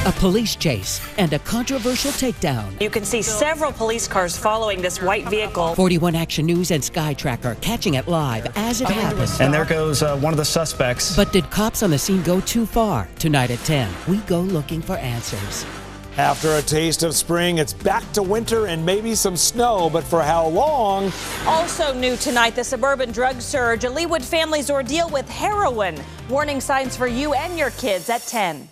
a police chase, and a controversial takedown. You can see several police cars following this white vehicle. 41 Action News and Sky Tracker catching it live as it happened. And there goes one of the suspects. But did cops on the scene go too far? Tonight at 10, we go looking for answers. After a taste of spring, it's back to winter and maybe some snow, but for how long? Also new tonight, the suburban drug surge, a Leawood family's ordeal with heroin. Warning signs for you and your kids at 10.